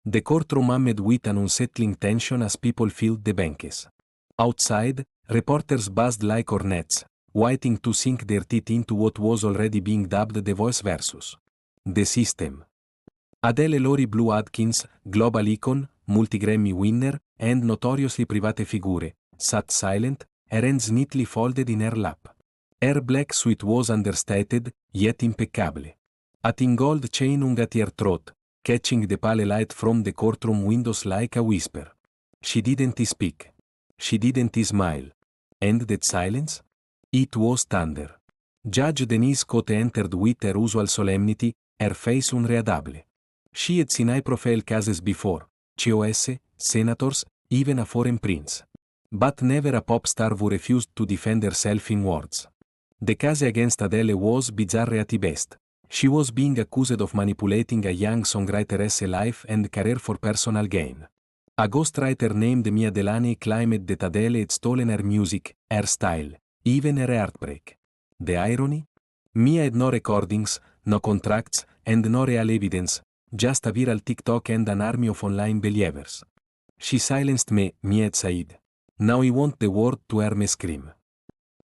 The courtroom hummed with an unsettling tension as people filled the benches. Outside, reporters buzzed like hornets, waiting to sink their teeth into what was already being dubbed the voice versus the system. Adele Lori Blue Adkins, global icon, multi-Grammy winner, and notoriously private figure, sat silent, her hands neatly folded in her lap. Her black suit was understated, yet impeccable. A thin gold chain hung at her throat, catching the pale light from the courtroom windows like a whisper. She didn't speak. She didn't smile. And that silence? It was thunder. Judge Denise Cote entered with her usual solemnity, her face unreadable. She had seen high-profile cases before, COS, senators, even a foreign prince. But never a pop star who refused to defend herself in words. The case against Adele was bizarre at best. She was being accused of manipulating a young songwriter's life and career for personal gain. A ghostwriter named Mia Delaney claimed that Adele had stolen her music, her style, even her heartbreak. The irony? Mia had no recordings, no contracts, and no real evidence, just a viral TikTok and an army of online believers. She silenced me, Mia had said. Now I want the world to hear me scream.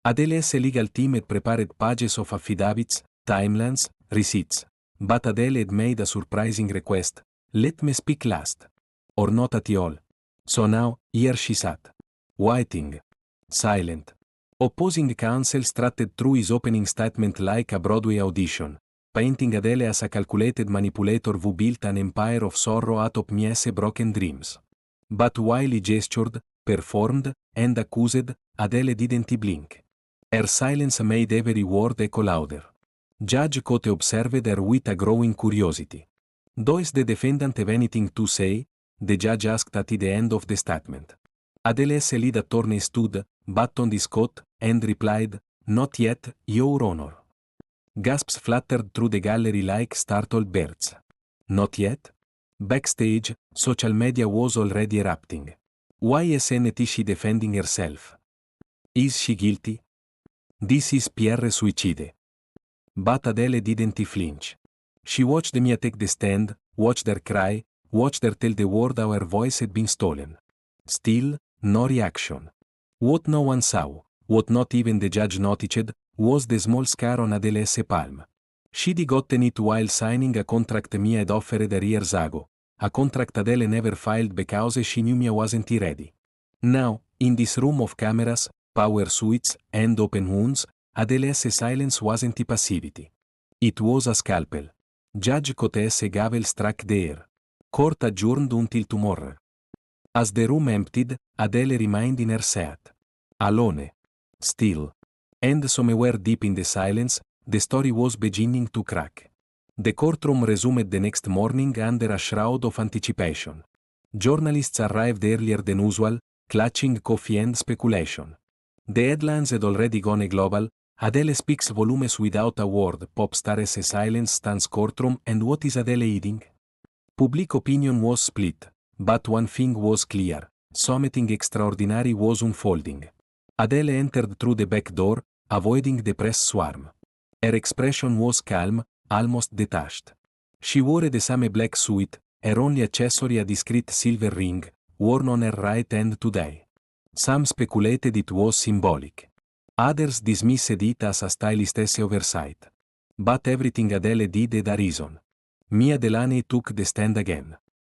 Adele's legal team had prepared pages of affidavits, timelines, receipts. But Adele had made a surprising request: let me speak last. Or not at all. So now, here she sat. Waiting. Silent. Opposing counsel strutted through his opening statement like a Broadway audition, painting Adele as a calculated manipulator who built an empire of sorrow out of Mia's broken dreams. But while he gestured, performed, and accused, Adele didn't blink. Her silence made every word echo louder. Judge Cote observed her with a growing curiosity. Does the defendant have anything to say? The judge asked at the end of the statement. Adele's lead attorney stood, buttoned his coat, and replied, "Not yet, Your Honor." Gasps fluttered through the gallery like startled birds. Not yet? Backstage, social media was already erupting. Why isn't she defending herself? Is she guilty? This is Pierre suicide. But Adele didn't flinch. She watched Mia take the stand, watched her cry, watched her tell the world how her voice had been stolen. Still, no reaction. What no one saw, what not even the judge noticed, was the small scar on Adele's palm. She'd gotten it while signing a contract Mia had offered her years ago, a contract Adele never filed because she knew Mia wasn't ready. Now, in this room of cameras, power suits, and open wounds, Adele's silence wasn't passivity. It was a scalpel. Judge Cote's gavel struck the air. Court adjourned until tomorrow. As the room emptied, Adele remained in her seat. Alone. Still. And somewhere deep in the silence, the story was beginning to crack. The courtroom resumed the next morning under a shroud of anticipation. Journalists arrived earlier than usual, clutching coffee and speculation. The headlines had already gone global. Adele speaks volumes without a word. Pop star's silence stands courtroom, and what is Adele eating? Public opinion was split, but one thing was clear: something extraordinary was unfolding. Adele entered through the back door, avoiding the press swarm. Her expression was calm, almost detached. She wore the same black suit, her only accessory a discreet silver ring, worn on her right hand today. Some speculated it was symbolic. Others dismissed it as a stylist's oversight. But everything Adele did had a reason. Mia Delaney took the stand again.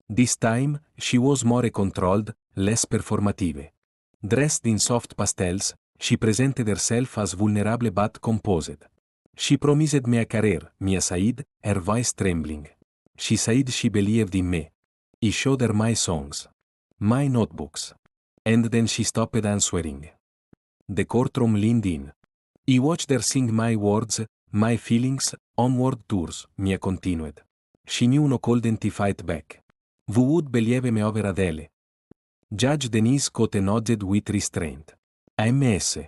This time, she was more controlled, less performative. Dressed in soft pastels, she presented herself as vulnerable but composed. She promised me a career, Mia said, her voice trembling. She said she believed in me. I showed her my songs. My notebooks. And then she stopped answering. The courtroom leaned in. I watched her sing my words, my feelings, onward tours, Mia continued. She knew no couldn't fight back. Who would believe me over Adele? Judge Denise Cote nodded with restraint. AMS.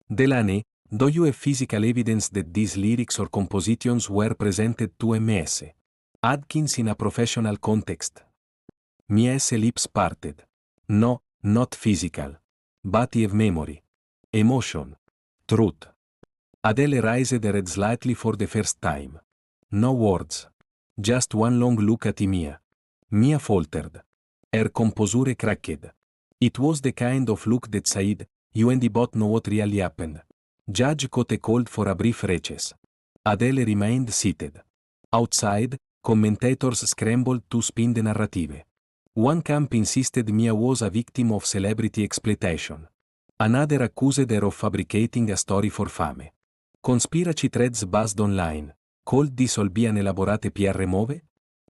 Delaney, do you have physical evidence that these lyrics or compositions were presented to MS? Adkins in a professional context? Mia's lips parted. No, not physical. But I have memory. Emotion. Truth. Adele raised her head slightly for the first time. No words. Just one long look at Mia. Mia faltered. Her composure cracked. It was the kind of look that said, you and the bot know what really happened. Judge Cote called for a brief recess. Adele remained seated. Outside, commentators scrambled to spin the narrative. One camp insisted Mia was a victim of celebrity exploitation. Another accused her of fabricating a story for fame. Conspiracy threads buzzed online. Could this all be an elaborate PR move?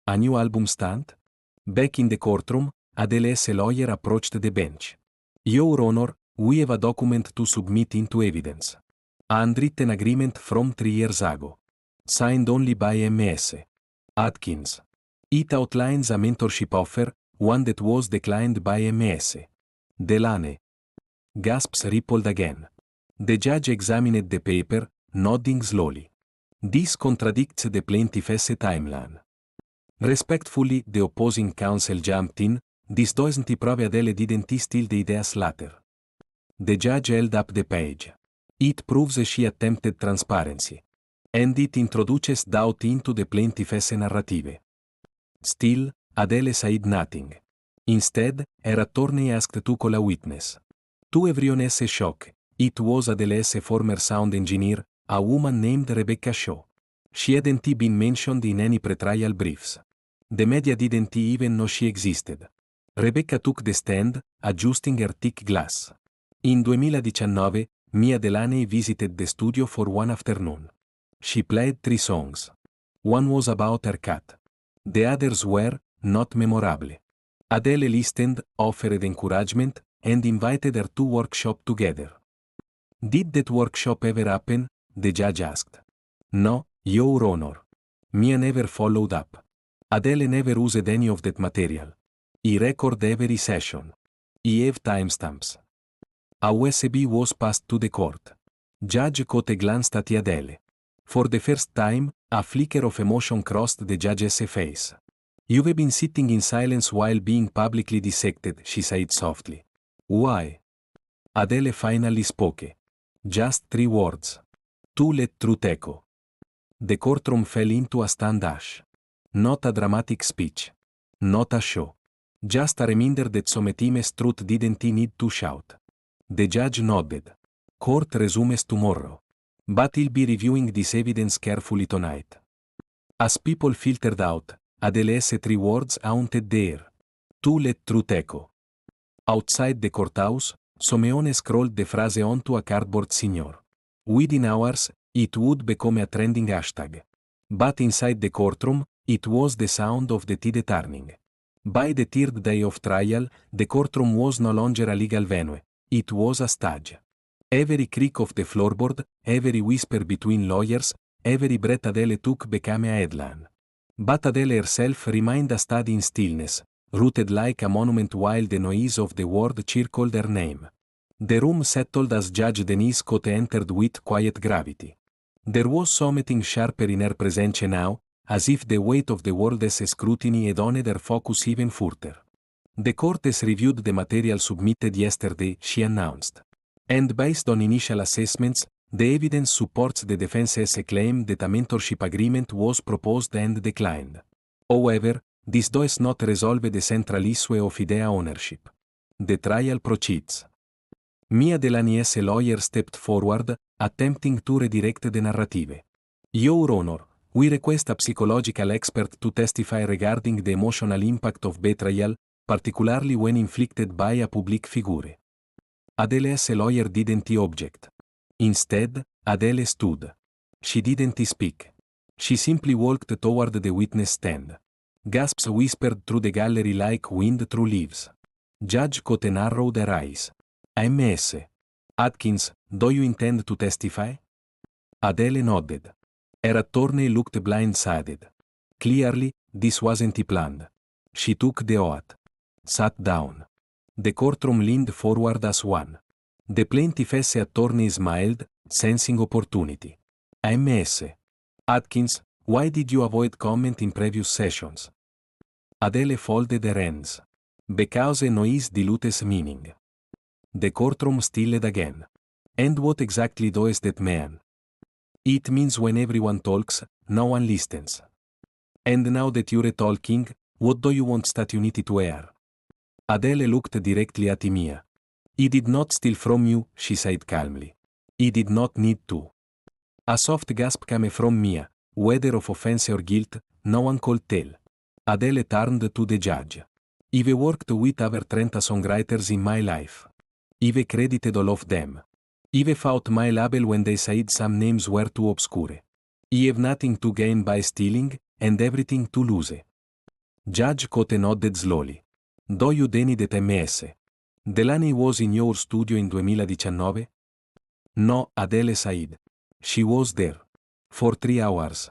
A new album stunt? Back in the courtroom, Adele's lawyer approached the bench. Your Honor, we have a document to submit into evidence. A handwritten agreement from 3 years ago. Signed only by MS. Atkins. It outlines a mentorship offer, one that was declined by MS. Delane. Gasps rippled again. The judge examined the paper, nodding slowly. This contradicts the plaintiff's timeline. Respectfully, the opposing counsel jumped in, this doesn't prove Adele didn't steal the ideas later. The judge held up the page. It proves she attempted transparency. And it introduces doubt into the plaintiff's narrative. Still, Adele said nothing. Instead, her attorney asked to call a witness. To everyone's shock, it was Adele's former sound engineer, a woman named Rebecca Shaw. She hadn't been mentioned in any pretrial briefs. The media didn't even know she existed. Rebecca took the stand, adjusting her thick glass. In 2019, Mia Delaney visited the studio for one afternoon. She played 3 songs. One was about her cat. The others were not memorable. Adele listened, offered encouragement, and invited her to workshop together. Did that workshop ever happen? The judge asked. No, Your Honor. Mia never followed up. Adele never used any of that material. He recorded every session. He have timestamps. A USB was passed to the court. Judge Cote glanced at Adele. For the first time, a flicker of emotion crossed the judge's face. You've been sitting in silence while being publicly dissected, she said softly. Why? Adele finally spoke. Just 3 words. To let truth echo. The courtroom fell into a stunned hush. Not a dramatic speech. Not a show. Just a reminder that sometimes truth didn't need to shout. The judge nodded. Court resumes tomorrow. But he'll be reviewing this evidence carefully tonight. As people filtered out, Adele's 3 words haunted the air. To let truth echo. Outside the courthouse, Someone scrolled the phrase onto a cardboard signature. Within hours, it would become a trending hashtag. But inside the courtroom, it was the sound of the tide turning. By the 3rd day of trial, the courtroom was no longer a legal venue, it was a stage. Every creak of the floorboard, every whisper between lawyers, every breath Adele took became a headline. But Adele herself remained a study in stillness, rooted like a monument while the noise of the world circled her name. The room settled as Judge Denise Cote entered with quiet gravity. There was something sharper in her presence now, as if the weight of the world's scrutiny had honed her focus even further. The court has reviewed the material submitted yesterday, she announced. And based on initial assessments, the evidence supports the defense's claim that a mentorship agreement was proposed and declined. However, this does not resolve the central issue of idea ownership. The trial proceeds. Mia Delaney's lawyer stepped forward, attempting to redirect the narrative. Your Honor, we request a psychological expert to testify regarding the emotional impact of betrayal, particularly when inflicted by a public figure. Adele's lawyer didn't object. Instead, Adele stood. She didn't speak. She simply walked toward the witness stand. Gasps whispered through the gallery like wind through leaves. Judge Cote narrowed her eyes. MS. Atkins, do you intend to testify? Adele nodded. Her attorney looked blindsided. Clearly, this wasn't planned. She took the oath. Sat down. The courtroom leaned forward as one. The plaintiff's attorney smiled, sensing opportunity. MS. Atkins, why did you avoid comment in previous sessions? Adele folded her hands. Because noise dilutes meaning. The courtroom stilled again. And what exactly does that mean? It means when everyone talks, no one listens. And now that you're talking, What do you want Stati Uniti to air? Adele looked directly at Mia. He did not steal from you, she said calmly. He did not need to. A soft gasp came from Mia, whether of offense or guilt, no one could tell. Adele turned to the judge. I've worked with over 30 songwriters in my life. I've credited all of them. I've fought my label when they said some names were too obscure. I have nothing to gain by stealing, and everything to lose. Judge Cote nodded slowly. Do you deny that MS? Delaney was in your studio in 2019? No, Adele said. She was there. For 3 hours.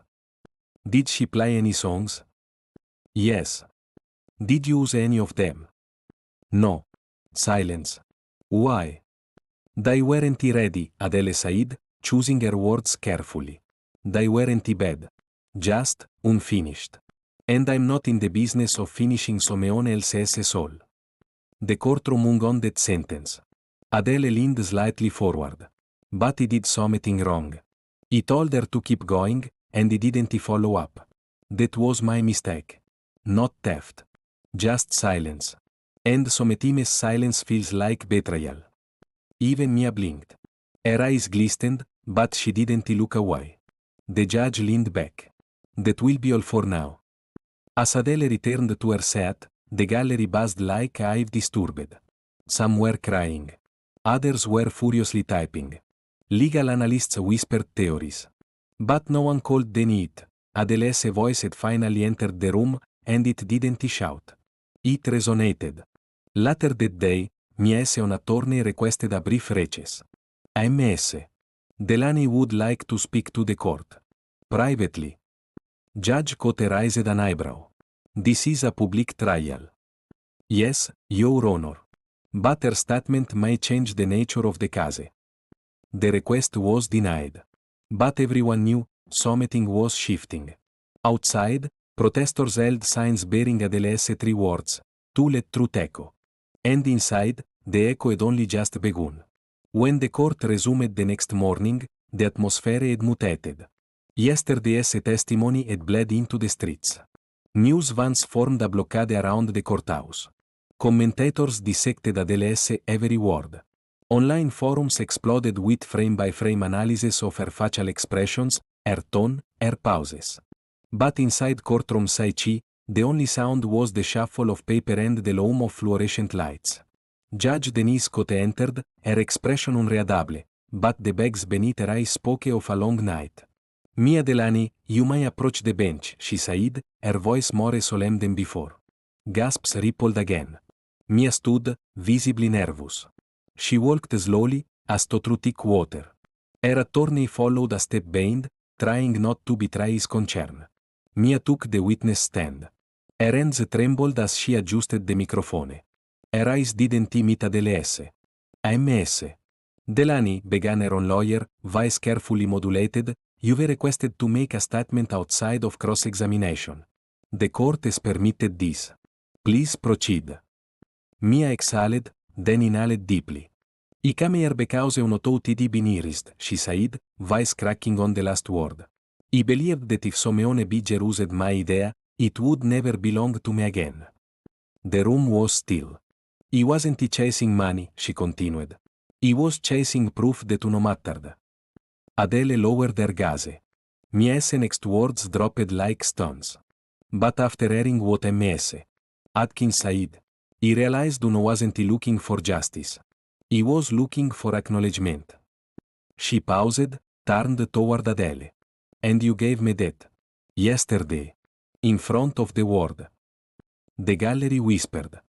Did she play any songs? Yes. Did you use any of them? No. Silence. Why? They weren't ready, Adele said, choosing her words carefully. They weren't bad. Just unfinished. And I'm not in the business of finishing someone else's soul. The courtroom hung on that sentence. Adele leaned slightly forward. But he did something wrong. He told her to keep going, and he didn't follow up. That was my mistake. Not theft. Just silence. And sometimes silence feels like betrayal. Even Mia blinked. Her eyes glistened, but she didn't look away. The judge leaned back. That will be all for now. As Adele returned to her set, the gallery buzzed like a hive disturbed. Some were crying. Others were furiously typing. Legal analysts whispered theories. But no one called deny it. Adele's voice had finally entered the room, and it didn't shout. It resonated. Later that day, Mia's own attorney requested a brief recess. MS. Delaney would like to speak to the court. Privately. Judge Cote raised an eyebrow. This is a public trial. Yes, Your Honor. But her statement may change the nature of the case. The request was denied. But everyone knew something was shifting. Outside, protesters held signs bearing Adele's 3 words, to let truth echo. And inside, the echo had only just begun. When the court resumed the next morning, the atmosphere had mutated. Yesterday's testimony had bled into the streets. News vans formed a blockade around the courthouse. Commentators dissected Adele's every word. Online forums exploded with frame-by-frame analysis of her facial expressions, her tone, her pauses. But inside Courtroom 6, the only sound was the shuffle of paper and the loom of fluorescent lights. Judge Denise Cote entered, her expression unreadable, but the bags beneath her eyes spoke of a long night. Mia Delaney, you may approach the bench, she said, her voice more solemn than before. Gasps rippled again. Mia stood, visibly nervous. She walked slowly, as though through thick water. Her attorney followed a step behind, trying not to betray his concern. Mia took the witness stand. Her hands trembled as she adjusted the microphone. Her eyes didn't meet Adele's. MS. Delaney, began her own lawyer, voice carefully modulated, you were requested to make a statement outside of cross-examination. The court has permitted this. Please proceed. Mia exhaled, then inhaled deeply. I came here because I thought it been erased, she said, voice cracking on the last word. I believed that if someone bigger used my idea, it would never belong to me again. The room was still. He wasn't chasing money, she continued. He was chasing proof that no mattered. Adele lowered her gaze. Mia's next words dropped like stones. But after hearing what MS. Atkins said, he realized Uno wasn't looking for justice. He was looking for acknowledgement. She paused, turned toward Adele. And you gave me that. Yesterday. In front of the world. The gallery whispered.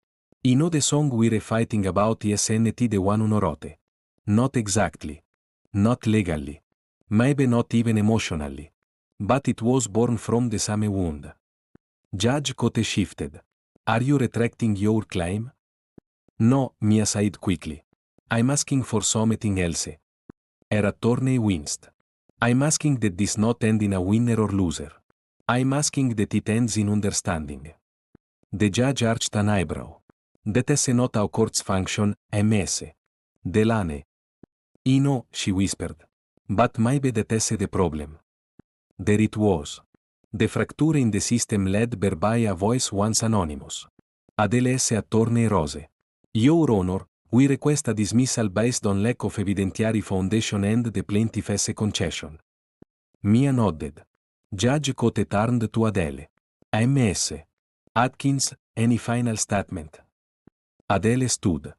I know the song we're fighting about isn't the one Uno wrote. Not exactly. Not legally. Maybe not even emotionally. But it was born from the same wound. Judge Cote shifted. Are you retracting your claim? No, Mia said quickly. I'm asking for something else. Her attorney winced. I'm asking that this not end in a winner or loser. I'm asking that it ends in understanding. The judge arched an eyebrow. That is not how courts function, MS. Delaney. I know, she whispered. But maybe that is the problem. There it was. The fracture in the system led by a voice once anonymous. Adele S. Attorney Rose. Your Honor, we request a dismissal based on lack of evidentiary foundation and the plaintiff's concession. Mia nodded. Judge Cote turned to Adele. AMS. Atkins, any final statement? Adele stood.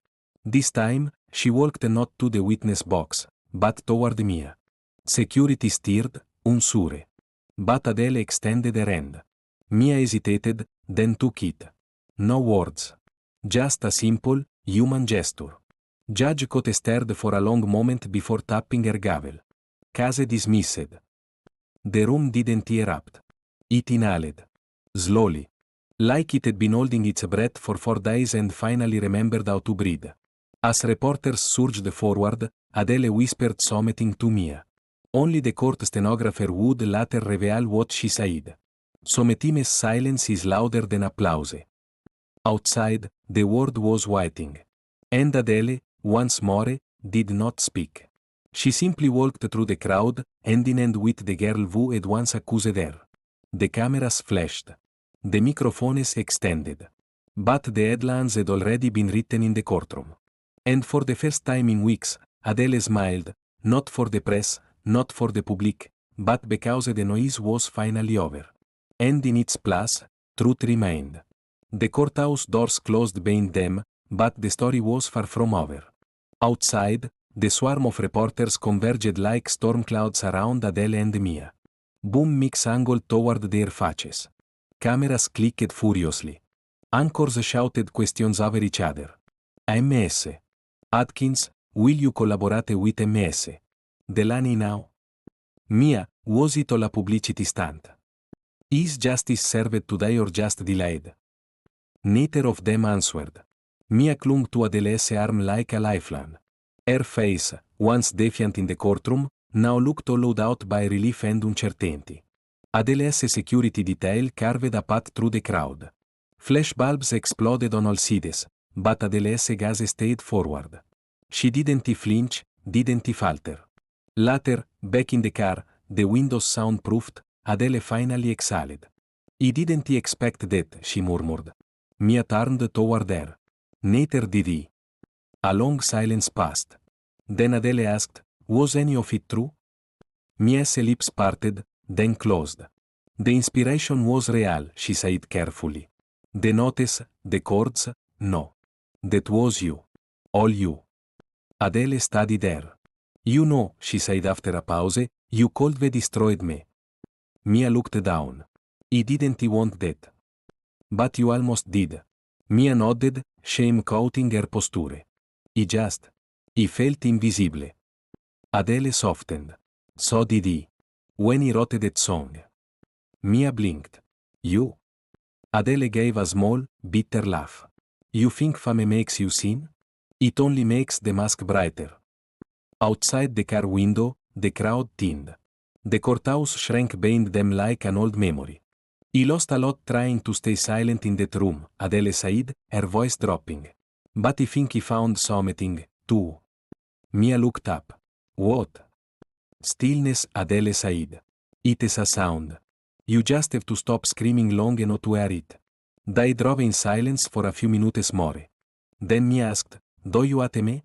This time, she walked not to the witness box, but toward Mia. Security stirred, unsure. But Adele extended her hand. Mia hesitated, then took it. No words. Just a simple, human gesture. Judge Cote stared for a long moment before tapping her gavel. Case dismissed. The room didn't erupt. It inhaled. Slowly. Like it had been holding its breath for 4 days and finally remembered how to breathe. As reporters surged forward, Adele whispered something to Mia. Only the court stenographer would later reveal what she said. Sometimes silence is louder than applause. Outside, the world was waiting. And Adele, once more, did not speak. She simply walked through the crowd, hand in hand with the girl who had once accused her. The cameras flashed. The microphones extended. But the headlines had already been written in the courtroom. And for the first time in weeks, Adele smiled, not for the press, not for the public, but because the noise was finally over. And in its place, truth remained. The courthouse doors closed behind them, but the story was far from over. Outside, the swarm of reporters converged like storm clouds around Adele and Mia. Boom mix angled toward their faces. Cameras clicked furiously. Anchors shouted questions over each other. AMS. Atkins, will you collaborate with MS? Delaney now? Mia, was it all a publicity stunt? Is justice served today or just delayed? Neither of them answered. Mia clung to Adele's arm like a lifeline. Her face, once defiant in the courtroom, now looked hollowed out by relief and uncertainty. Adele's security detail carved a path through the crowd. Flash bulbs exploded on all sides, but Adele's gaze stayed forward. She didn't flinch, didn't falter. Later, back in the car, the windows soundproofed, Adele finally exhaled. I didn't expect that, she murmured. Mia turned toward her. Neither did he. A long silence passed. Then Adele asked, was any of it true? Mia's lips parted, then closed. The inspiration was real, she said carefully. The notes, the chords, no. That was you. All you. Adele studied her. You know, she said after a pause, you could have destroyed me. Mia looked down. I didn't want that. But you almost did. Mia nodded, shame coating her posture. I felt invisible. Adele softened. So did he. When he wrote that song. Mia blinked. You? Adele gave a small, bitter laugh. You think fame makes you sin? It only makes the mask brighter. Outside the car window, the crowd thinned. The courthouse shrank behind them like an old memory. He lost a lot trying to stay silent in that room, Adele said, her voice dropping. But I think he found something, too. Mia looked up. What? Stillness, Adele said. It is a sound. You just have to stop screaming long enough to hear it. They drove in silence for a few minutes more. Then Mia asked, do you hate me?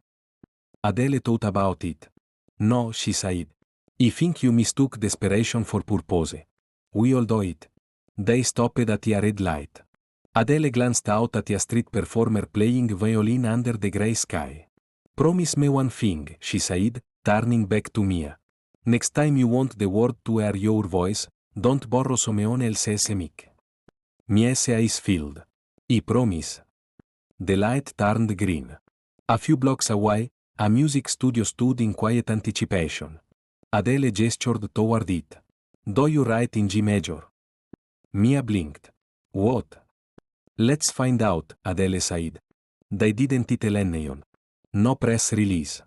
Adele thought about it. No, she said. I think you mistook desperation for purpose. We all do it. They stopped at a red light. Adele glanced out at a street performer playing violin under the grey sky. Promise me one thing, she said, turning back to Mia. Next time you want the world to hear your voice, don't borrow someone else's mic. Mia's eyes filled. I promise. The light turned green. A few blocks away, a music studio stood in quiet anticipation. Adele gestured toward it. Do you write in G major? Mia blinked. What? Let's find out, Adele said. They didn't tell anyone. No press release.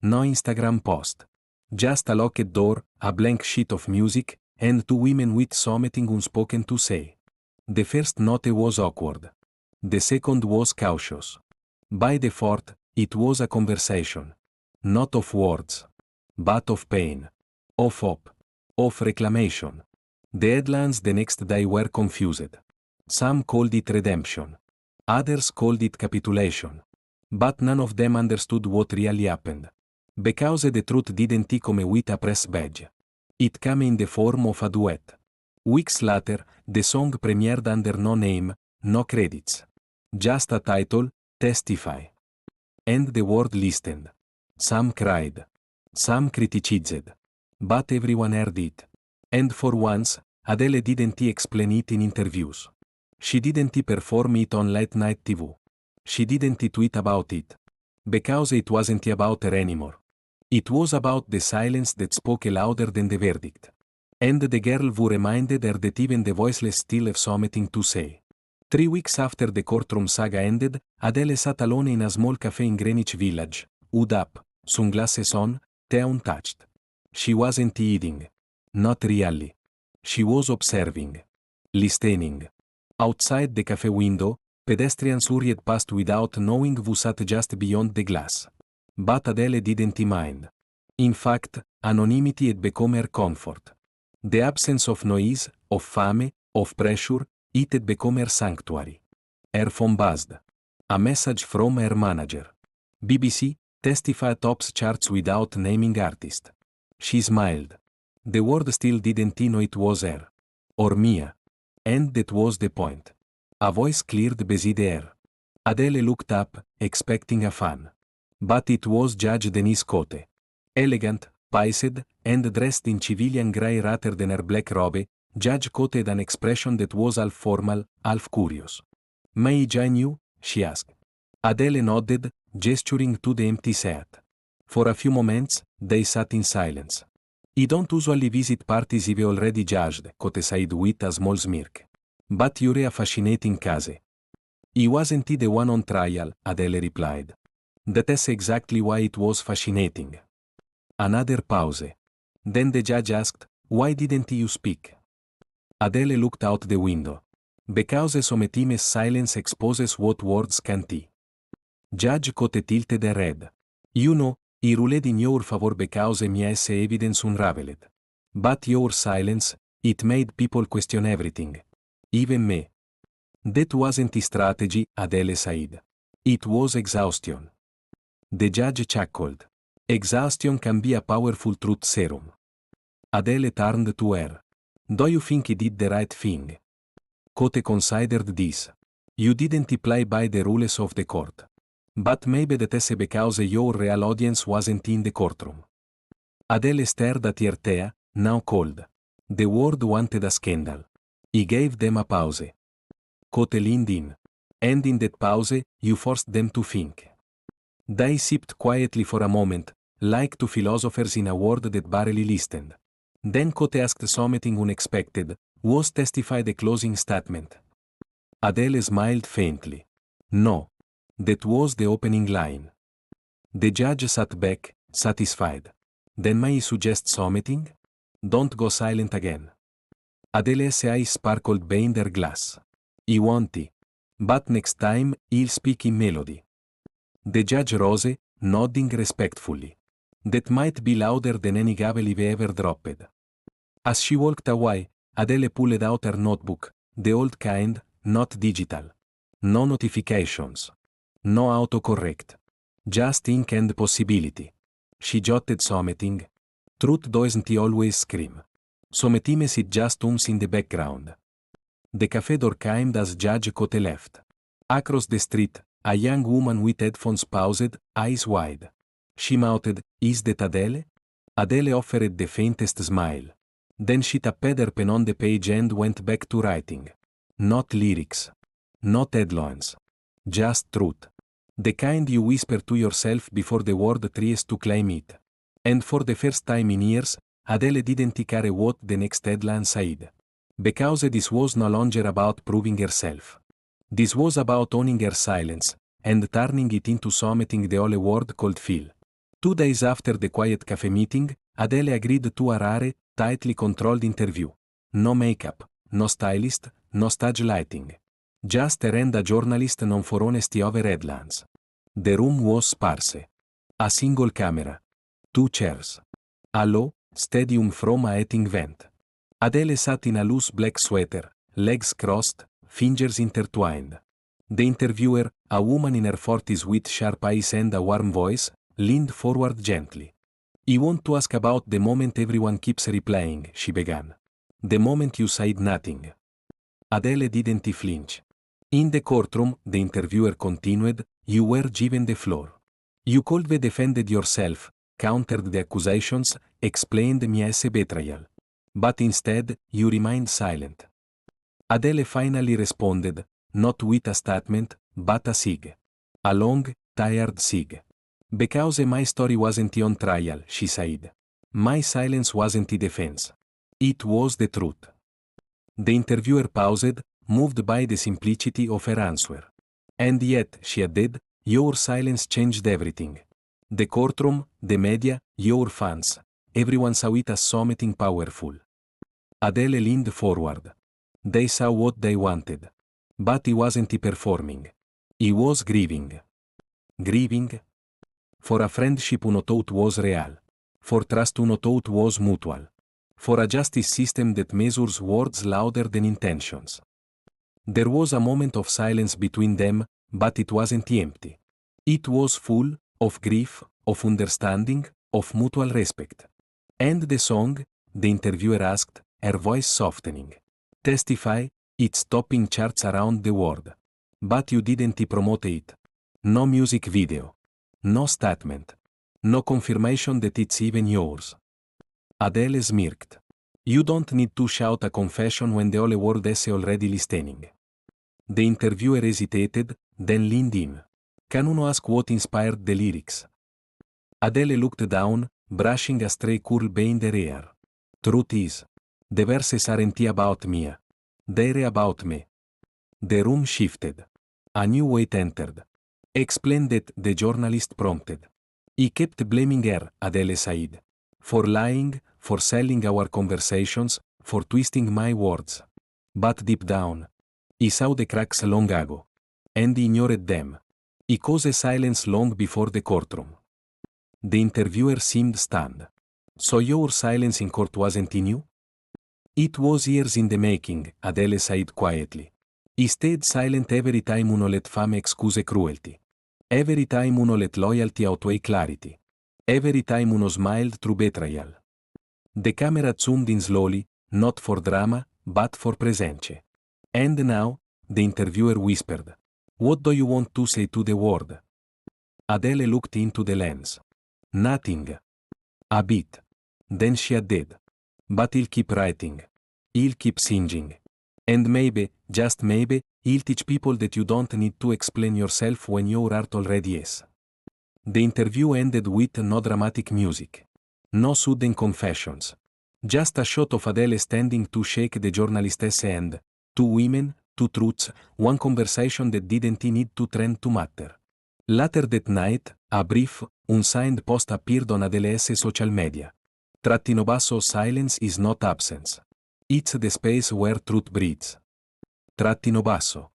No Instagram post. Just a locked door, a blank sheet of music, and 2 women with something unspoken to say. The first note was awkward. The second was cautious. By the fourth, it was a conversation. Not of words. But of pain. Of hope. Of reclamation. The headlines the next day were confused. Some called it redemption. Others called it capitulation. But none of them understood what really happened. Because the truth didn't come with a press badge. It came in the form of a duet. Weeks later, the song premiered under no name, no credits. Just a title, Testify. And the world listened. Some cried. Some criticized. But everyone heard it. And for once, Adele didn't explain it in interviews. She didn't perform it on late night TV. She didn't tweet about it. Because it wasn't about her anymore. It was about the silence that spoke louder than the verdict. And the girl who reminded her that even the voiceless still have something to say. 3 weeks after the Courtroom saga ended, Adele sat alone in a small cafe in Greenwich Village, hood up, sunglasses on, tea untouched. She wasn't eating. Not really. She was observing. Listening. Outside the cafe window, pedestrians hurried past without knowing who sat just beyond the glass. But Adele didn't mind. In fact, anonymity had become her comfort. The absence of noise, of fame, of pressure, it had become her sanctuary. Her phone buzzed. A message from her manager. BBC, Testify tops charts without naming artist. She smiled. The world still didn't know it was her. Or Mia. And that was the point. A voice cleared beside her. Adele looked up, expecting a fan. But it was Judge Denise Cote. Elegant, piced, and dressed in civilian grey rather than her black robe, Judge Cote had an expression that was half formal, half curious. "May I join you?" she asked. Adele nodded, gesturing to the empty seat. For a few moments, they sat in silence. "I don't usually visit parties I've already judged," Cote said with a small smirk. "But you're a fascinating case." "I wasn't the one on trial," Adele replied. "That's exactly why it was fascinating." Another pause. Then the judge asked, "Why didn't you speak?" Adele looked out the window. "Because sometimes silence exposes what words can't. Judge Cote tilted her head. "You know, I ruled in your favor because mies evidence unraveled. But your silence, it made people question everything. Even me." "That wasn't a strategy," Adele said. "It was exhaustion." The judge chuckled. "Exhaustion can be a powerful truth serum." Adele turned to her. "Do you think he did the right thing?" Cote considered this. "You didn't play by the rules of the court. But maybe that's because your real audience wasn't in the courtroom." Adele stared at her tea, now cold. The world wanted a scandal. He gave them a pause. Cote leaned in. "And in that pause, you forced them to think." They sipped quietly for a moment, like two philosophers in a world that barely listened. Then Cote asked something unexpected. "Was Testify the closing statement?" Adele smiled faintly. "No. That was the opening line." The judge sat back, satisfied. "Then may I suggest something? Don't go silent again." Adele's eyes sparkled behind her glass. "I won't. But next time, I'll speak in melody." The judge rose, nodding respectfully. "That might be louder than any gavel I've ever dropped." As she walked away, Adele pulled out her notebook, the old kind, not digital. No notifications. No autocorrect. Just ink and possibility. She jotted something. "Truth doesn't always scream. Sometimes it just hums in the background." The cafe door chimed as Judge Cote left. Across the street, a young woman with headphones paused, eyes wide. She mouthed, "Is that Adele?" Adele offered the faintest smile. Then she tapped her pen on the page and went back to writing. Not lyrics. Not headlines. Just truth. The kind you whisper to yourself before the world tries to claim it. And for the first time in years, Adele didn't care what the next headline said. Because this was no longer about proving herself. This was about owning her silence, and turning it into something the whole world could feel. 2 days after the quiet cafe meeting, Adele agreed to a rare, tightly controlled interview. No makeup, no stylist, no stage lighting. Just her and a journalist known for honesty over headlines. The room was sparse. A single camera. 2 chairs. A low, steady hum from a heating vent. Adele sat in a loose black sweater, legs crossed, fingers intertwined. The interviewer, a woman in her 40s with sharp eyes and a warm voice, leaned forward gently. "I want to ask about the moment everyone keeps replaying," she began. "The moment you said nothing." Adele didn't flinch. "In the courtroom," the interviewer continued, "you were given the floor. You could have defended yourself, countered the accusations, explained me as a betrayal. But instead, you remained silent." Adele finally responded, not with a statement, but a sigh. A long, tired sigh. "Because my story wasn't on trial," she said. "My silence wasn't a defense. It was the truth." The interviewer paused, moved by the simplicity of her answer. "And yet," she added, "your silence changed everything. The courtroom, the media, your fans, everyone saw it as something powerful." Adele leaned forward. "They saw what they wanted. But he wasn't performing. He was grieving." Grieving? For a friendship who thought was real. For trust who thought was mutual. For a justice system that measures words louder than intentions. There was a moment of silence between them, but it wasn't empty. It was full of grief, of understanding, of mutual respect. "And the song?" the interviewer asked, her voice softening. "Testify, it's topping charts around the world. But you didn't promote it. No music video. No statement. No confirmation that it's even yours." Adele smirked. "You don't need to shout a confession when the whole world is already listening." The interviewer hesitated, then leaned in. "Can uno ask what inspired the lyrics?" Adele looked down, brushing a stray curl behind her hair. "Truth is, the verses aren't about me. They're about me." The room shifted. A new weight entered. "Explain that," the journalist prompted. "He kept blaming her," Adele said. "For lying, for selling our conversations, for twisting my words. But deep down, he saw the cracks long ago. And he ignored them. He caused silence long before the courtroom." The interviewer seemed stunned. "So your silence in court wasn't new?" "It was years in the making," Adele said quietly. "He stayed silent every time uno let fame excuse cruelty. Every time uno let loyalty outweigh clarity. Every time uno smiled through betrayal." The camera zoomed in slowly, not for drama, but for presence. "And now," the interviewer whispered, "what do you want to say to the world?" Adele looked into the lens. "Nothing." A bit. Then she added. "But he'll keep writing. He'll keep singing. And maybe, just maybe, he'll teach people that you don't need to explain yourself when your art already is." The interview ended with no dramatic music. No sudden confessions. Just a shot of Adele standing to shake the journalist's hand. Two women, two truths, one conversation that didn't need to trend to matter. Later that night, a brief, unsigned post appeared on Adele's social media. "_ silence is not absence. It's the space where truth breathes." _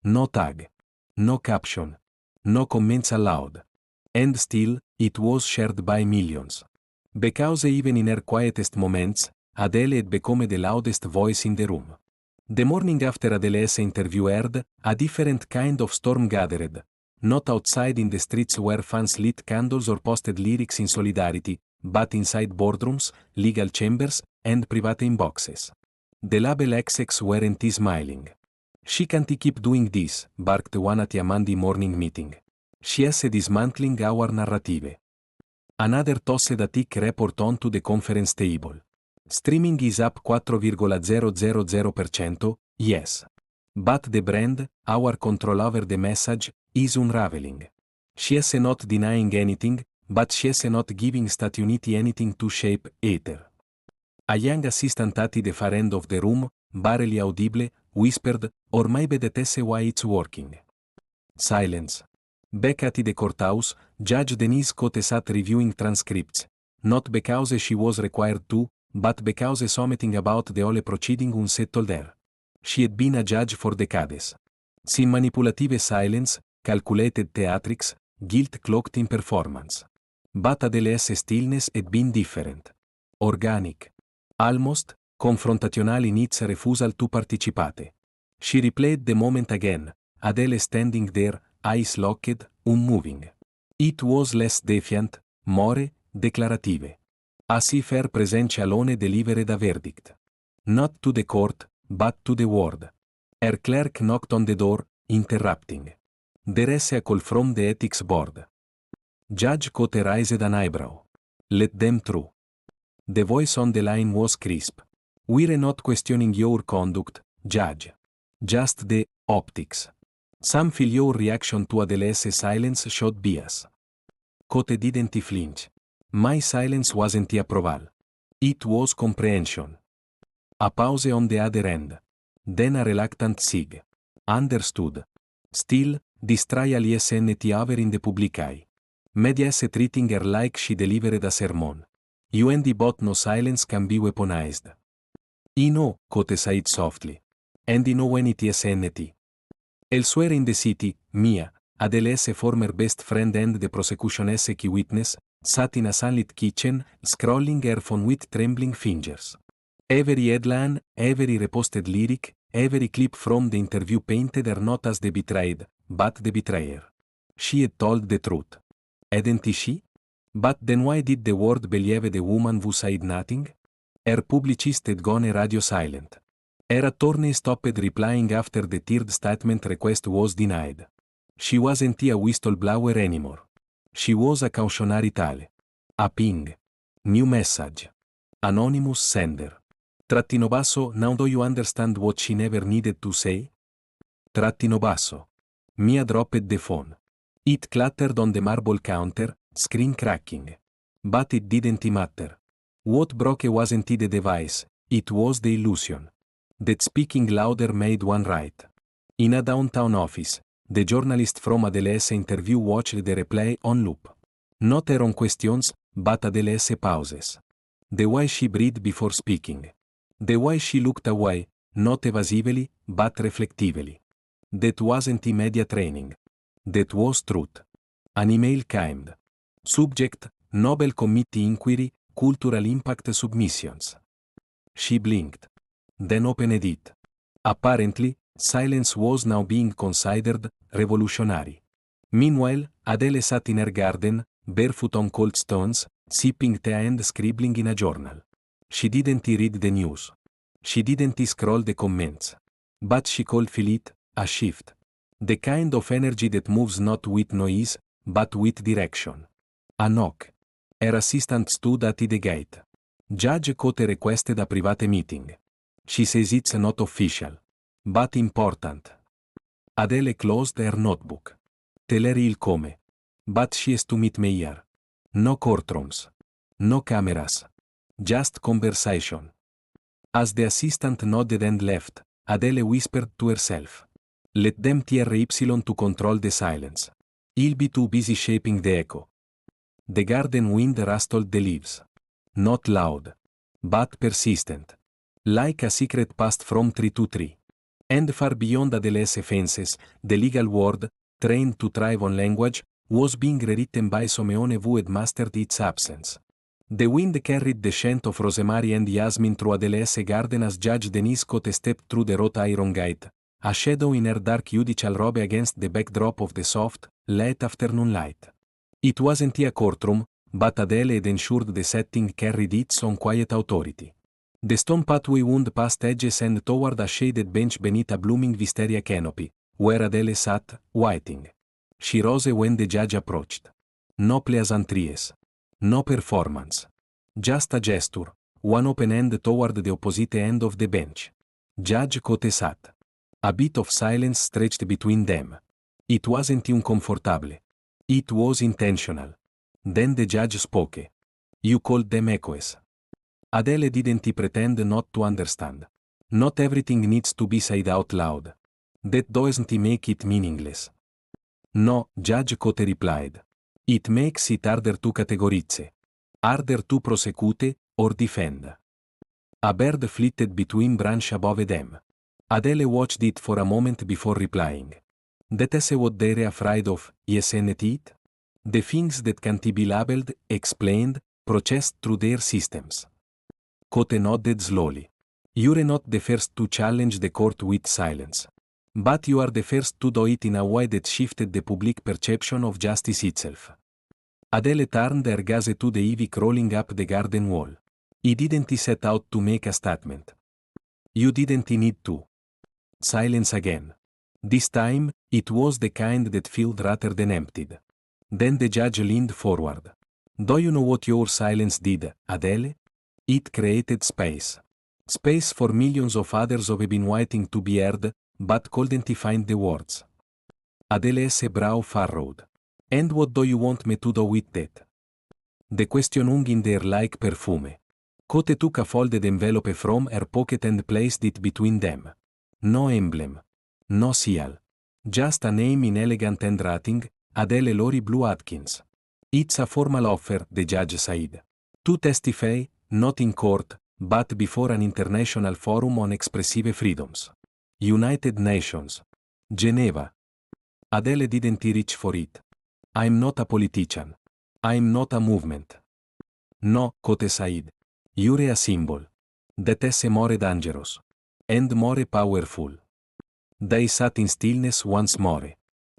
No tag. No caption. No comments allowed. And still, it was shared by millions. Because even in her quietest moments, Adele had become the loudest voice in the room. The morning after Adele's interview aired, a different kind of storm gathered. Not outside in the streets where fans lit candles or posted lyrics in solidarity, but inside boardrooms, legal chambers, and private inboxes. The label execs weren't smiling. "She can't keep doing this," barked one at a Monday morning meeting. "She is dismantling our narrative." Another tossed a thick report onto the conference table. "Streaming is up 4,000%, yes. But the brand, our control over the message, is unraveling." She is not denying anything, but she is not giving Stati Uniti anything to shape either. A young assistant at the far end of the room, barely audible, whispered, "Or maybe that's why it's working." Silence. Back at the courthouse, Judge Denise Cote sat reviewing transcripts. Not because she was required to, but because something about the whole proceeding unsettled her. She had been a judge for decades. Seen manipulative silence, calculated theatrics, guilt cloaked in performance. But Adele's stillness had been different. Organic. Almost, Confrontational in its refusal to participate. She replayed the moment again, Adele standing there, eyes locked, unmoving. It was less defiant, more declarative. As if her presence alone delivered a verdict. Not to the court, but to the world. Her clerk knocked on the door, interrupting. There is a call from the ethics board. Judge Cote raised an eyebrow. Let them through. The voice on the line was crisp. We're not questioning your conduct, Judge. Just the optics. Some feel your reaction to Adele's silence showed bias. Cote didn't flinch. My silence wasn't approval. It was comprehension. A pause on the other end. Then a reluctant sig. Understood. Still, this trial isn't over in the public eye. Media is treating her like she delivered a sermon. You and the bot no silence can be weaponized. I know, Cote said softly. And I know when it isn't. Elsewhere in the city, Mia, Adele's former best friend and the prosecution's key witness, sat in a sunlit kitchen, scrolling her phone with trembling fingers. Every headline, every reposted lyric, every clip from the interview painted her not as the betrayed, but the betrayer. She had told the truth. Hadn't she? But then why did the world believe the woman who said nothing? Her publicist had gone radio silent. Her attorney stopped replying after the third statement request was denied. She wasn't a whistleblower anymore. She was a cautionary tale. A ping. New message. Anonymous sender. Trattino basso, now do you understand what she never needed to say? Trattino basso. Mia dropped the phone. It clattered on the marble counter, screen cracking. But it didn't matter. What broke wasn't the device, it was the illusion. That speaking louder made one right. In a downtown office, the journalist from Adele's interview watched the replay on loop. Not her own questions, but Adele's pauses. The way she breathed before speaking. The way she looked away, not evasively, but reflectively. That wasn't media training. That was truth. An email came. Subject, Nobel Committee Inquiry, Cultural Impact Submissions. She blinked. Then opened it. Apparently, silence was now being considered revolutionary. Meanwhile, Adele sat in her garden, barefoot on cold stones, sipping tea and scribbling in a journal. She didn't read the news. She didn't scroll the comments. But she could feel it, a shift. The kind of energy that moves not with noise, but with direction. A knock. Her assistant stood at the gate. Judge Cote requested a private meeting. She says it's not official. But important. Adele closed her notebook. Tell her il come. But she is to meet me here. No courtrooms. No cameras. Just conversation. As the assistant nodded and left, Adele whispered to herself. Let them try to control the silence. I'll be too busy shaping the echo. The garden wind rustled the leaves. Not loud. But persistent. Like a secret passed from tree to tree. And far beyond Adele's fences, the legal world, trained to thrive on language, was being rewritten by someone who had mastered its absence. The wind carried the scent of rosemary and jasmine through Adele's garden as Judge Denise Cote stepped through the wrought iron gate, a shadow in her dark judicial robe against the backdrop of the soft, late afternoon light. It wasn't a courtroom, but Adele had ensured the setting carried its own quiet authority. The stone pathway wound past edges and toward a shaded bench beneath a blooming wisteria canopy, where Adele sat, waiting. She rose when the judge approached. No pleasantries. No performance. Just a gesture, one open hand toward the opposite end of the bench. Judge Cote sat. A bit of silence stretched between them. It wasn't uncomfortable. It was intentional. Then the judge spoke. You called them echoes. Adele didn't pretend not to understand. Not everything needs to be said out loud. That doesn't make it meaningless. No, Judge Cote replied. It makes it harder to categorize. Harder to prosecute, or defend. A bird flitted between branches above them. Adele watched it for a moment before replying. That is what they're afraid of, isn't it? The things that can't be labeled, explained, processed through their systems. Cote nodded slowly. You're not the first to challenge the court with silence. But you are the first to do it in a way that shifted the public perception of justice itself. Adele turned her gaze to the ivy crawling up the garden wall. He didn't set out to make a statement. You didn't need to. Silence again. This time, it was the kind that filled rather than emptied. Then the judge leaned forward. Do you know what your silence did, Adele? It created space. Space for millions of others who have been waiting to be heard, but couldn't find the words. Adele's brow furrowed. And what do you want me to do with that? The question hung in there like perfume. Cote took a folded envelope from her pocket and placed it between them. No emblem. No seal. Just a name in elegant handwriting, Adele Lori Blue Atkins. It's a formal offer, the judge said. To testify, not in court, but before an international forum on expressive freedoms. United Nations. Geneva. Adele didn't reach for it. I'm not a politician. I'm not a movement. No, Cote said. You're a symbol. That is more dangerous. And more powerful. They sat in stillness once more.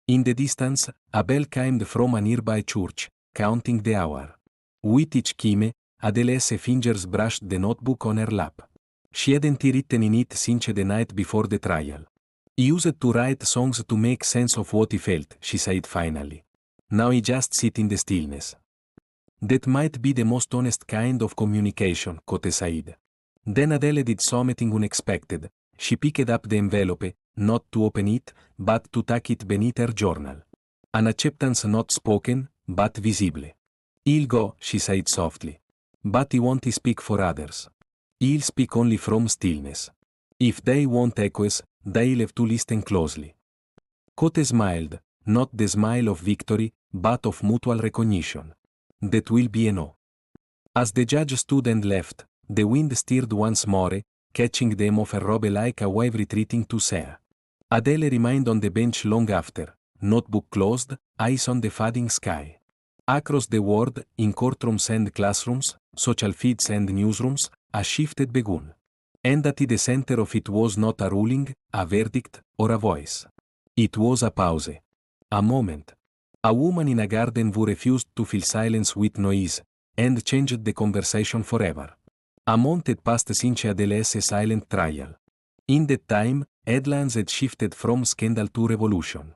In the distance, a bell came from a nearby church, counting the hour. With each chime, Adele's fingers brushed the notebook on her lap. She hadn't written in it since the night before the trial. He used to write songs to make sense of what he felt, she said finally. Now he just sits in the stillness. That might be the most honest kind of communication, Cote said. Then Adele did something unexpected. She picked up the envelope, not to open it, but to tuck it beneath her journal. An acceptance not spoken, but visible. He'll go, she said softly. But he won't speak for others. He'll speak only from stillness. If they want echoes, they'll have to listen closely. Cote smiled, not the smile of victory, but of mutual recognition. That will be a no. As the judge stood and left, the wind stirred once more, catching them off her robe like a wave retreating to sea. Adele remained on the bench long after, notebook closed, eyes on the fading sky. Across the world, in courtrooms and classrooms, social feeds and newsrooms, a shift had begun. And at the center of it was not a ruling, a verdict, or a voice. It was a pause. A moment. A woman in a garden who refused to fill silence with noise, and changed the conversation forever. A month had passed since Adele's silent trial. In that time, headlines had shifted from scandal to revolution.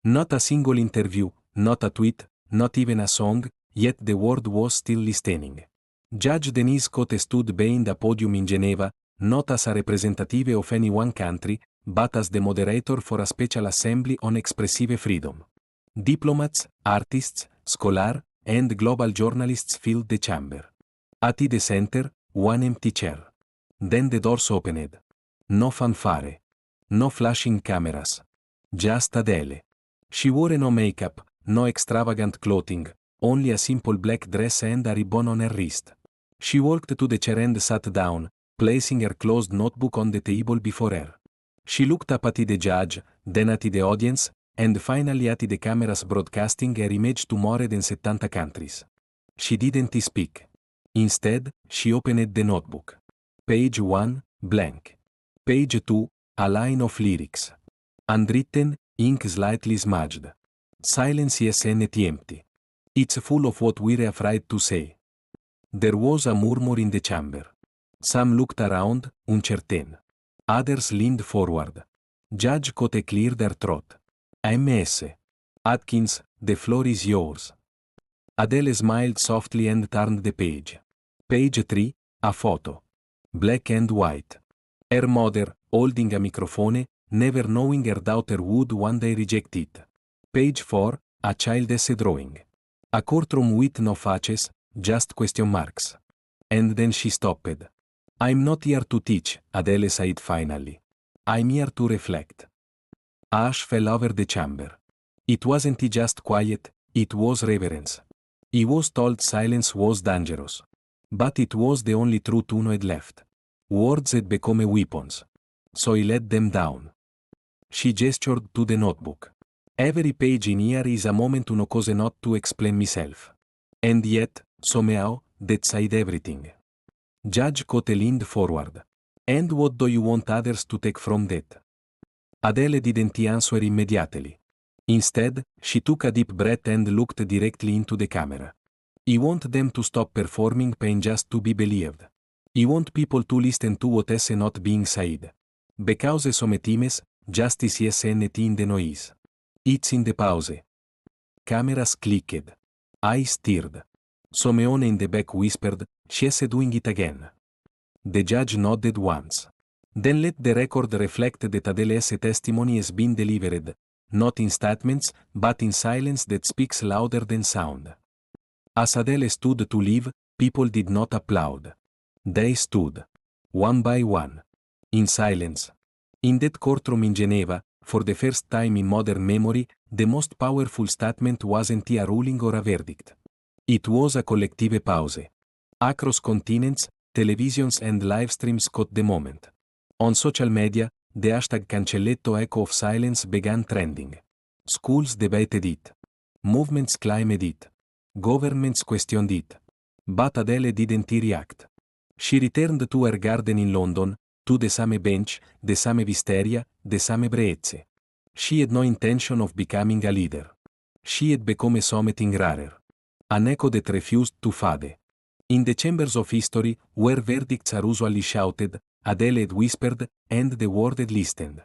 Not a single interview, not a tweet, not even a song, yet the world was still listening. Judge Denise Cote stood behind a podium in Geneva, not as a representative of any one country, but as the moderator for a special assembly on expressive freedom. Diplomats, artists, scholars, and global journalists filled the chamber. At the center, one empty chair. Then the doors opened. No fanfare. No flashing cameras. Just Adele. She wore no makeup, no extravagant clothing, only a simple black dress and a ribbon on her wrist. She walked to the chair and sat down, placing her closed notebook on the table before her. She looked up at the judge, then at the audience, and finally at the cameras broadcasting her image to more than 70 countries. She didn't speak. Instead, she opened the notebook. Page 1, blank. Page 2, a line of lyrics. Unwritten, ink slightly smudged. Silence yes and empty. It's full of what we're afraid to say. There was a murmur in the chamber. Some looked around, uncertain. Others leaned forward. Judge Cote cleared her throat. MS. Atkins, the floor is yours. Adele smiled softly and turned the page. Page 3, a photo. Black and white. Her mother, holding a microphone, never knowing her daughter would one day reject it. Page 4, a child's drawing. A courtroom with no faces, just question marks. And then she stopped. I'm not here to teach, Adele said finally. I'm here to reflect. Ash fell over the chamber. It wasn't just quiet, it was reverence. He was told silence was dangerous. But it was the only truth Uno had left. Words had become weapons. So he let them down. She gestured to the notebook. Every page in here is a moment Uno cause not to explain myself. And yet, somehow, that said everything. Judge Cote leaned forward. And what do you want others to take from that? Adele didn't answer immediately. Instead, she took a deep breath and looked directly into the camera. I want them to stop performing pain just to be believed. I want people to listen to what is not being said. Because sometimes, justice is not in the noise. It's in the pause. Cameras clicked. Eyes stirred. Someone in the back whispered, "She's doing it again." The judge nodded once. Then let the record reflect that Adele's testimony has been delivered, not in statements, but in silence that speaks louder than sound. As Adele stood to leave, people did not applaud. They stood. One by one. In silence. In that courtroom in Geneva, for the first time in modern memory, the most powerful statement wasn't a ruling or a verdict. It was a collective pause. Across continents, televisions and live streams caught the moment. On social media, the hashtag Cancelletto Echo of Silence began trending. Schools debated it. Movements claimed it. Governments questioned it. But Adele didn't react. She returned to her garden in London, to the same bench, the same wisteria, the same brezze. She had no intention of becoming a leader. She had become something rarer. An echo that refused to fade. In the chambers of history, where verdicts are usually shouted, Adele had whispered, and the world had listened.